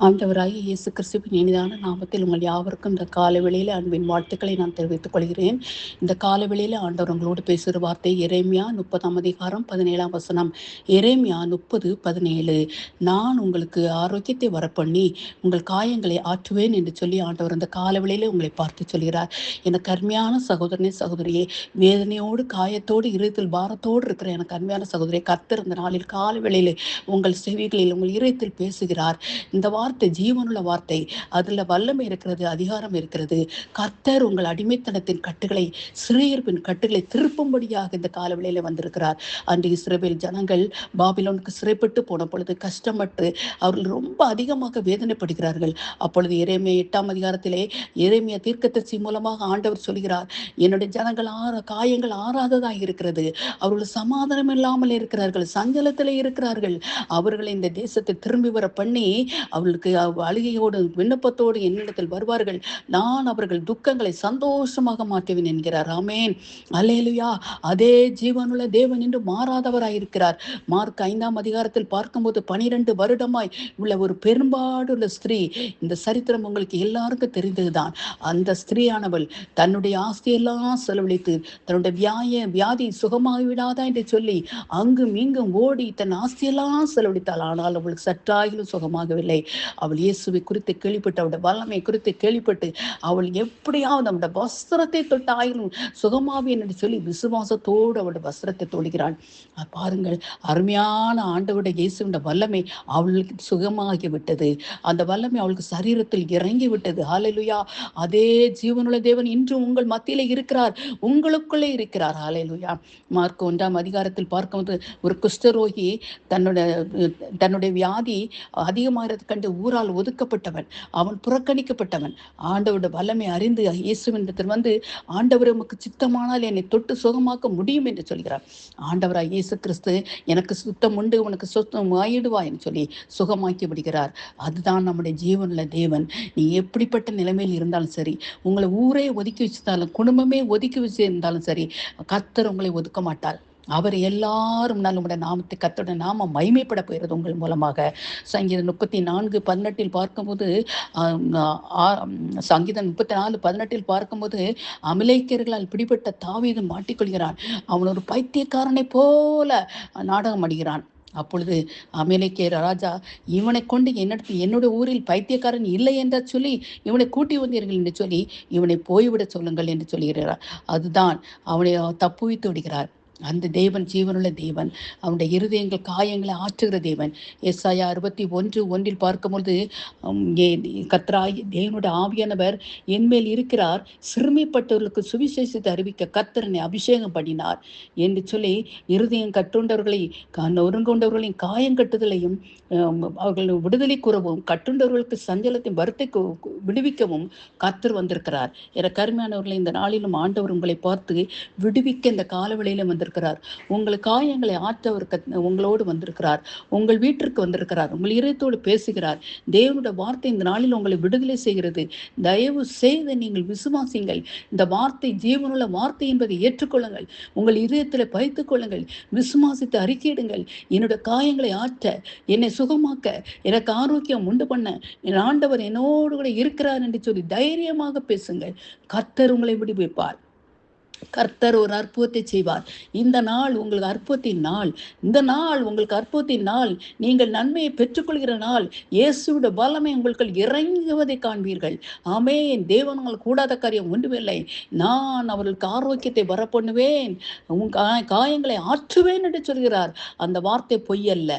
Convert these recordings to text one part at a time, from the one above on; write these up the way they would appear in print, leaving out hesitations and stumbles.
ஆண்டவராகிய இயேசு கிறிஸ்துவின் இனிதான நாமத்தில் உங்கள் யாவருக்கும் இந்த காலவெளியில் அன்பின் வாழ்த்துக்களை நான் தெரிவித்துக் கொள்கிறேன். இந்த காலவெளியில் ஆண்டவர் உங்களோடு பேசுகிற வார்த்தை எரேமியா 30 அதிகாரம் 17 எரேமியா 30:17. நான் உங்களுக்கு ஆரோக்கியத்தை வரப்பண்ணி உங்கள் காயங்களை ஆற்றுவேன் என்று சொல்லி ஆண்டவர் இந்த காலவெளியில் உங்களை பார்த்து சொல்கிறார். எனக்கு அருமையான சகோதரனே சகோதரியே, வேதனையோடு காயத்தோடு இருதயத்தில் பாரத்தோடு இருக்கிற எனக்கு அருமையான சகோதரியை, கர்த்தர் இந்த நாளில் காலவெளியில் உங்கள் செவிகளில் உங்கள் இதயத்தில் பேசுகிறார். இந்த வார்த்தை ஜீவனுள்ள வார்த்தை, அதுல வல்லமை இருக்கிறது, அதிகாரம் இருக்கிறது. கர்த்தர் உங்கள் அடிமைத்தனத்தின் கட்டுகளை, சிறையிருப்பின் கட்டுகளை திருப்பும்படியாக இந்த காலவெளியில வந்திருக்கிறார். அன்று இஸ்ரவேல் ஜனங்கள் பாபிலோனுக்கு சிறைப்பட்டு போன பொழுது கஷ்டப்பட்டு அவர்கள் ரொம்ப அதிகமாக வேதனைப்படுகிறார்கள். அப்பொழுது எரேமியா 8 அதிகாரத்திலே எரேமியா தீர்க்கதரிசி மூலமாக ஆண்டவர் சொல்கிறார், என்னுடைய ஜனங்கள் காயங்கள் ஆறாததாக இருக்கிறது, அவர்கள் சமாதானம் இல்லாமல் இருக்கிறார்கள், சஞ்சலத்திலே இருக்கிறார்கள், அவர்களை இந்த தேசத்தை திரும்பி வர பண்ணி அவர்களுக்கு அழுகையோடு விண்ணப்பத்தோடு என்னிடத்தில் வருவார்கள், நான் அவர்கள் துக்கங்களை சந்தோஷமாக மாற்றுவேன் என்கிறார். ஆமென், அல்லேலூயா. அதே ஜீவனுள்ள தேவன் என்று மாறாதவராயிருக்கிறார். மார்க் 5 அதிகாரத்தில் பார்க்கும்போது 12 வருடமாய் உள்ள ஒரு பெரும்பாடுள்ள ஸ்திரீ, இந்த சரித்திரம் உங்களுக்கு எல்லாருக்கும் தெரிந்ததுதான். அந்த ஸ்திரீயானவள் தன்னுடைய ஆஸ்தியெல்லாம் செலவழித்து தன்னுடைய வியாதி சுகமாகிவிடாதா என்று சொல்லி அங்கும் இங்கும் ஓடி தன் ஆஸ்தியெல்லாம் செலவழித்தாள். ஆனால் அவளுக்கு சற்றாகிலும் சுகமாகவில்லை. அவள் இயேசுவை குறித்து கேள்விப்பட்டு, அவருடைய வல்லமை குறித்து கேள்விப்பட்டு, அவள் எப்படியாவது நம்முடைய வஸ்திரத்தை தொட்டாயிலும் சுகமாவேன் என்று சொல்லி விசுவாசத்தோடு அவருடைய வஸ்திரத்தை தொடுகிறாள். பாருங்கள், அருமையான ஆண்டவருடைய இயேசுவின் வல்லமை அவளுக்கு சுகமாகி விட்டது. அந்த வல்லமை அவளுக்கு சரீரத்தில் இறங்கி விட்டது. ஹல்லேலூயா. அதே ஜீவனுள்ள தேவன் இன்று உங்கள் மத்தியிலே இருக்கிறார், உங்களுக்குள்ளே இருக்கிறார். ஹல்லேலூயா. மார்க் 1 அதிகாரத்தில் பார்க்கும்போது ஒரு குஷ்டரோகி தன்னுடைய வியாதி அதிகமாக கண்டு ஊரால் ஒதுக்கப்பட்டவன், அவன் புறக்கணிக்கப்பட்டவன். ஆண்டவருடைய வல்லமை அறிந்து இயேசுவினிடத்தில் வந்து, ஆண்டவர் உமக்கு சித்தமானால் என்னை தொட்டு சுகமாக்க முடியும் என்று சொல்கிறார். ஆண்டவராய் இயேசு கிறிஸ்து, எனக்கு சுத்தம் உண்டு, உனக்கு சுத்தம் ஆயிடுவா என்று சொல்லி சுகமாக்கி விடுகிறார். அதுதான் நம்முடைய ஜீவனுள்ள தேவன். நீ எப்படிப்பட்ட நிலைமையில் இருந்தாலும் சரி, உங்களை ஊரே ஒதுக்கி வச்சிருந்தாலும், குடும்பமே ஒதுக்கி வச்சிருந்தாலும் சரி, கர்த்தர் உங்களை ஒதுக்க மாட்டார். அவர் எல்லாரும் நம்முடைய நாமத்தை, கர்த்தருடைய நாமம் மகிமைப்பட போகிறது உங்கள் மூலமாக. சங்கீதம் 34:18 பார்க்கும்போது, சங்கீதம் 34:18 பார்க்கும்போது, அமலேக்கியர்களால் பிடிபட்ட தாவீது மாட்டிக்கொள்கிறான். அவன் ஒரு பைத்தியக்காரனை போல நாடகம் அடிக்கிறான். அப்பொழுது அமலேக்கியர் ராஜா, இவனை கொண்டு என்னுடைய ஊரில் பைத்தியக்காரன் இல்லை என்று சொல்லி இவனை கூட்டி வந்தீர்கள் என்று சொல்லி இவனை போய்விட சொல்லுங்கள் என்று சொல்கிறார். அதுதான் அவனை தப்புவித்து விடுகிறார். அந்த தேவன் ஜீவனுள்ள தேவன், அவனுடைய இருதயங்கள் காயங்களை ஆற்றுகிற தேவன். எஸ்ஐயா 61:1 பார்க்கும்போது, கர்த்தராகிய தேவனுடைய ஆவியானவர் என்மேல் இருக்கிறார், சிறுமைப்பட்டவர்களுக்கு சுவிசேஷத்தை அறிவிக்க கர்த்தரனை அபிஷேகம் பண்ணினார் என்று சொல்லி, இருதயம் கட்டுண்டவர்களை, ஒருங்கொண்டவர்களின் காயங்கட்டுதலையும் அவர்கள் விடுதலை கூறவும், கட்டுண்டவர்களுக்கு சஞ்சலத்தின் வருத்தை விடுவிக்கவும் கர்த்தர் வந்திருக்கிறார். என கருமையானவர்களை, இந்த நாளிலும் ஆண்டவர் உங்களை பார்த்து விடுவிக்க இந்த காலவெளியில வந்திருக்கிறார். உங்கள் காயங்களை ஆற்றவர் உங்களோடு வந்திருக்கிறார். உங்கள் வீட்டிற்கு வந்திருக்கிறார். உங்கள் இதயத்தோடு பேசுகிறார். தேவனுடைய வார்த்தை இந்த நாளில் உங்களை விடுதலை செய்கிறது. தயவு செய்து நீங்கள் விசுவாசிங்கள். இந்த வார்த்தை ஜீவனுள்ள வார்த்தை என்பதை ஏற்றுக்கொள்ளுங்கள். உங்கள் இதயத்தில் பதித்துக் கொள்ளுங்கள். விசுவாசித்து அறிக்கையிடுங்கள். என்னுடைய காயங்களை ஆற்ற, என்னை சுகமாக்க, எனக்கு ஆரோக்கியம் உண்டு பண்ண என் ஆண்டவர் என்னோடு கூட இருக்கிறார் என்று சொல்லி தைரியமாக பேசுங்கள். கர்த்தர் உங்களை விடுவிப்பார். கர்த்தர் ஒரு அற்புதத்தை செய்வார். இந்த நாள் உங்களுக்கு அற்புதத்தின் நாள். இந்த நாள் உங்களுக்கு அற்புதத்தின் நாள். நீங்கள் நன்மையை பெற்றுக்கொள்கிற நாள். இயேசுவோட வல்லமை உங்களுக்குள் இறங்குவதை காண்பீர்கள். ஆமென். தேவன் உங்களுக்கு கூடாத காரியம் ஒன்றுமில்லை. நான் அவர்களுக்கு ஆரோக்கியத்தை வரப்பண்ணுவேன், காயங்களை ஆற்றுவேன் என்று சொல்கிறார். அந்த வார்த்தை பொய்யல்ல.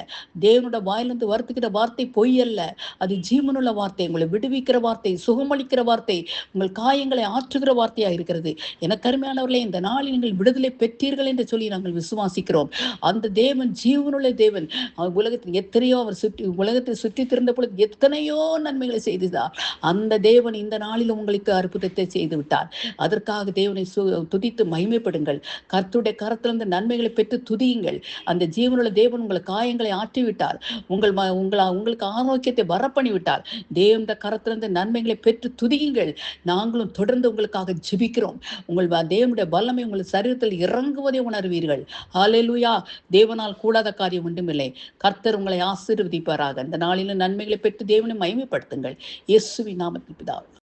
தேவனோட வாயிலிருந்து வருத்துகிற வார்த்தை பொய்யல்ல. அது ஜீவனுள்ள வார்த்தை, உங்களை விடுவிக்கிற வார்த்தை, சுகமளிக்கிற வார்த்தை, உங்கள் காயங்களை ஆற்றுகிற வார்த்தையாக இருக்கிறது. எனக்கு அருமையான இந்த நாளில் நீங்கள் விடுதலை பெற்றீர்கள் என்று சொல்லி நாங்கள் விசுவாசிக்கிறோம். அந்த தேவன் ஜீவனுள்ள தேவன். உலகத்தில் எத்தனையோ அவர் உலகத்தை சுற்றி திறந்த பொழுது எத்தனையோ நன்மைகளை செய்துதான். அந்த தேவன் இந்த நாளில் உங்களுக்கு அற்புதத்தை செய்து விட்டார். அதற்காக தேவனை துதித்து மகிமைப்படுங்கள். கர்த்தருடைய கரத்திலிருந்து நன்மைகளை பெற்று துதியுங்கள். அந்த ஜீவனுள்ள தேவன் உங்கள் காயங்களை ஆற்றிவிட்டார். உங்களுக்கு ஆரோக்கியத்தை வரப்பண்ணிவிட்டார். தேவனுடைய கரத்திலிருந்து நன்மைகளை பெற்று துதியுங்கள். நாங்களும் தொடர்ந்து உங்களுக்காக ஜெபிக்கிறோம். உங்கள் தேவனுடைய தேவனுடைய வல்லமை உங்கள் சரீரத்தில் இறங்குவதை உணர்வீர்கள். ஹalleluya. தேவனால் கூடாத காரியம் ஒன்றுமில்லை. கர்த்தர் உங்களை ஆசீர்வதிப்பாராக. இந்த நாளிலும் நன்மைகளை பெற்று தேவனை மகிமைப்படுத்துங்கள். இயேசுவின் நாமத்தில் பிதாவே.